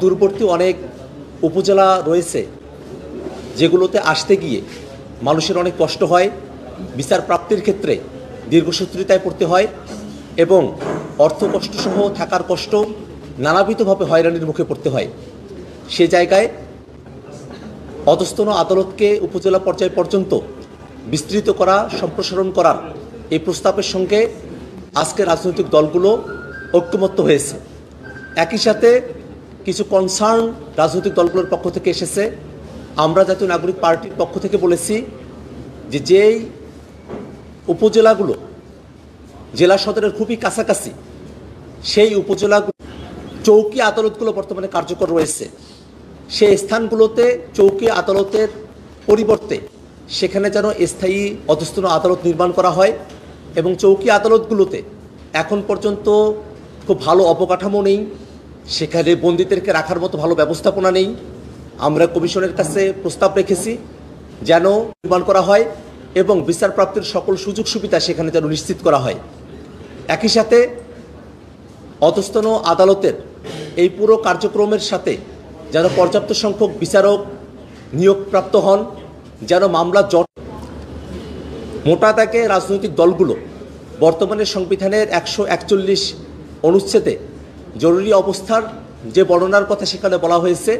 দূরবর্তী অনেক উপজেলা রয়েছে যেগুলোতে আসতে গিয়ে মানুষের অনেক কষ্ট হয়, বিচার প্রাপ্তির ক্ষেত্রে দীর্ঘসূত্রিতায় পড়তে হয় এবং অর্থ কষ্টসহ থাকার কষ্ট নানাবিধভাবে হয়রানির মুখে পড়তে হয়। সে জায়গায় অধস্তন আদালতকে উপজেলা পর্যায় পর্যন্ত বিস্তৃত করা, সম্প্রসারণ করার এই প্রস্তাবের সঙ্গে আজকে রাজনৈতিক দলগুলো ঐক্যমত্য হয়েছে। একই সাথে কিছু কনসার্ন রাজনৈতিক দলগুলোর পক্ষ থেকে এসেছে। আমরা জাতীয় নাগরিক পার্টির পক্ষ থেকে বলেছি যে যেই উপজেলাগুলো জেলা সদরের খুবই কাছাকাছি সেই উপজেলাগুলো চৌকি আদালতগুলো বর্তমানে কার্যকর রয়েছে, সেই স্থানগুলোতে চৌকি আদালতের পরিবর্তে সেখানে যেন স্থায়ী অধস্তন আদালত নির্মাণ করা হয় এবং চৌকি আদালতগুলোতে এখন পর্যন্ত খুব ভালো অবকাঠামো নেই, সেখানে বন্দীদেরকে রাখার মতো ভালো ব্যবস্থাপনা নেই। আমরা কমিশনের কাছে প্রস্তাব রেখেছি যেন নির্মাণ করা হয় এবং বিচার প্রাপ্তির সকল সুযোগ সুবিধা সেখানে যেন নিশ্চিত করা হয়। একই সাথে অধস্তন আদালতের এই পুরো কার্যক্রমের সাথে যেন পর্যাপ্ত সংখ্যক বিচারক নিয়োগপ্রাপ্ত হন, যেন মামলা জট মোটা দাগে রাজনৈতিক দলগুলো বর্তমানে সংবিধানের 141 অনুচ্ছেদে জরুরি অবস্থার যে বর্ণনার কথা সেখানে বলা হয়েছে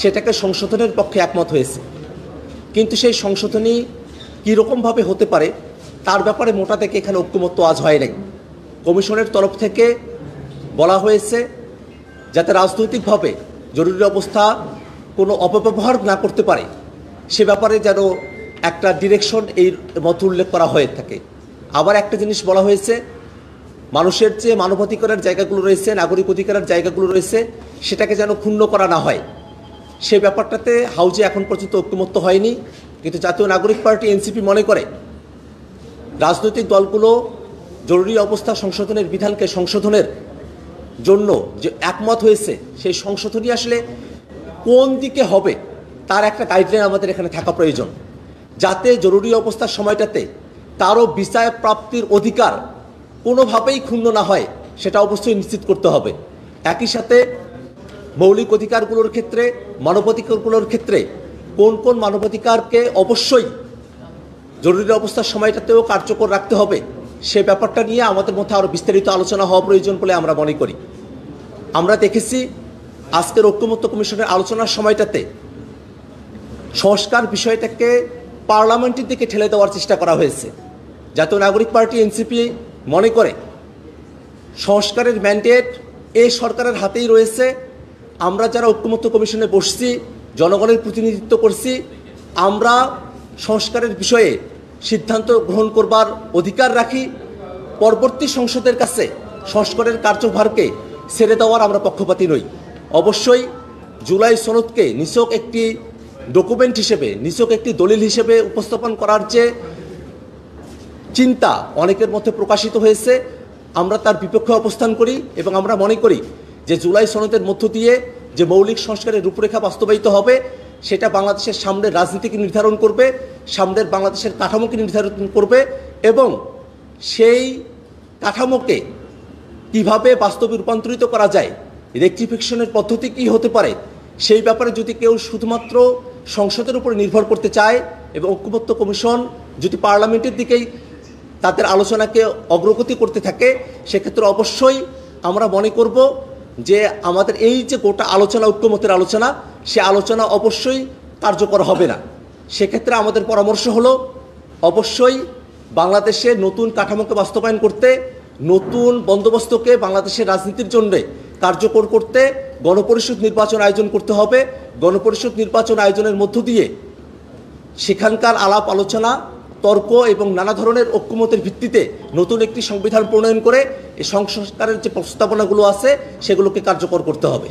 সেটাকে সংশোধনের পক্ষে একমত হয়েছে। কিন্তু সেই সংশোধনী কীরকমভাবে হতে পারে তার ব্যাপারে মোটা দাগে এখানে ঐক্যমত্য আজ হয় নাই। কমিশনের তরফ থেকে বলা হয়েছে যাতে রাজনৈতিকভাবে জরুরি অবস্থা কোনো অপব্যবহার না করতে পারে সে ব্যাপারে যেন একটা ডিরেকশন এই মত উল্লেখ করা হয়ে থাকে। আবার একটা জিনিস বলা হয়েছে, মানুষের যে মানবাধিকারের জায়গাগুলো রয়েছে, নাগরিক অধিকারের জায়গাগুলো রয়েছে সেটাকে যেন ক্ষুণ্ণ করা না হয়। সে ব্যাপারটাতে হাউজে এখন পর্যন্ত ঐক্যমত্য হয়নি। কিন্তু জাতীয় নাগরিক পার্টি এনসিপি মনে করে রাজনৈতিক দলগুলো জরুরি অবস্থা সংশোধনের বিধানকে সংশোধনের জন্য যে একমত হয়েছে সেই সংশোধনী আসলে কোন দিকে হবে তার একটা গাইডলাইন আমাদের এখানে থাকা প্রয়োজন, যাতে জরুরি অবস্থার সময়টাতে তারও বিচার প্রাপ্তির অধিকার কোনোভাবেই ক্ষুণ্ণ না হয় সেটা অবশ্যই নিশ্চিত করতে হবে। একই সাথে মৌলিক অধিকারগুলোর ক্ষেত্রে, মানবাধিকারগুলোর ক্ষেত্রে কোন কোন মানবাধিকারকে অবশ্যই জরুরি অবস্থার সময়টাতেও কার্যকর রাখতে হবে সে ব্যাপারটা নিয়ে আমাদের মধ্যে আরও বিস্তারিত আলোচনা হওয়া প্রয়োজন বলে আমরা মনে করি। আমরা দেখেছি আজকের ঐক্যমত্য কমিশনের আলোচনার সময়টাতে সংস্কার বিষয়টাকে পার্লামেন্টের দিকে ঠেলে দেওয়ার চেষ্টা করা হয়েছে। জাতীয় নাগরিক পার্টি এনসিপি মনে করে সংস্কারের ম্যান্ডেট এই সরকারের হাতেই রয়েছে। আমরা যারা ঐক্যমত্য কমিশনে বসছি, জনগণের প্রতিনিধিত্ব করছি, আমরা সংস্কারের বিষয়ে সিদ্ধান্ত গ্রহণ করবার অধিকার রাখি। পরবর্তী সংসদের কাছে সংস্কারের কার্যভারকে ছেড়ে দেওয়ার আমরা পক্ষপাতী নই। অবশ্যই জুলাই সনদকে নিছক একটি ডকুমেন্ট হিসেবে, নিছক একটি দলিল হিসেবে উপস্থাপন করার যে চিন্তা অনেকের মধ্যে প্রকাশিত হয়েছে, আমরা তার বিপক্ষে অবস্থান করি এবং আমরা মনে করি যে জুলাই সনদের মধ্য দিয়ে যে মৌলিক সংস্কারের রূপরেখা বাস্তবায়িত হবে সেটা বাংলাদেশের সামনের রাজনীতিকে নির্ধারণ করবে, সামনের বাংলাদেশের কাঠামোকে নির্ধারণ করবে এবং সেই কাঠামোকে কিভাবে বাস্তবে রূপান্তরিত করা যায়, রেকটিফিকেশনের পদ্ধতি কী হতে পারে সেই ব্যাপারে যদি কেউ শুধুমাত্র সংসদের উপর নির্ভর করতে চায় এবং ঐক্যমত্য কমিশন যদি পার্লামেন্টের দিকেই তাদের আলোচনাকে অগ্রগতি করতে থাকে সেক্ষেত্রে অবশ্যই আমরা মনে করব যে আমাদের এই যে গোটা আলোচনা, ঐক্যমতের আলোচনা, সে আলোচনা অবশ্যই কার্যকর হবে না। সেক্ষেত্রে আমাদের পরামর্শ হলো অবশ্যই বাংলাদেশে নতুন কাঠামোকে বাস্তবায়ন করতে, নতুন বন্দোবস্তকে বাংলাদেশের রাজনীতির জন্য কার্যকর করতে গণপরিষদ নির্বাচন আয়োজন করতে হবে। গণপরিষদ নির্বাচন আয়োজনের মধ্য দিয়ে সেখানকার আলাপ আলোচনা, তর্ক এবং নানা ধরনের ঐক্যমতের ভিত্তিতে নতুন একটি সংবিধান প্রণয়ন করে এই সংস্কারের যে প্রস্তাবনাগুলো আছে সেগুলোকে কার্যকর করতে হবে।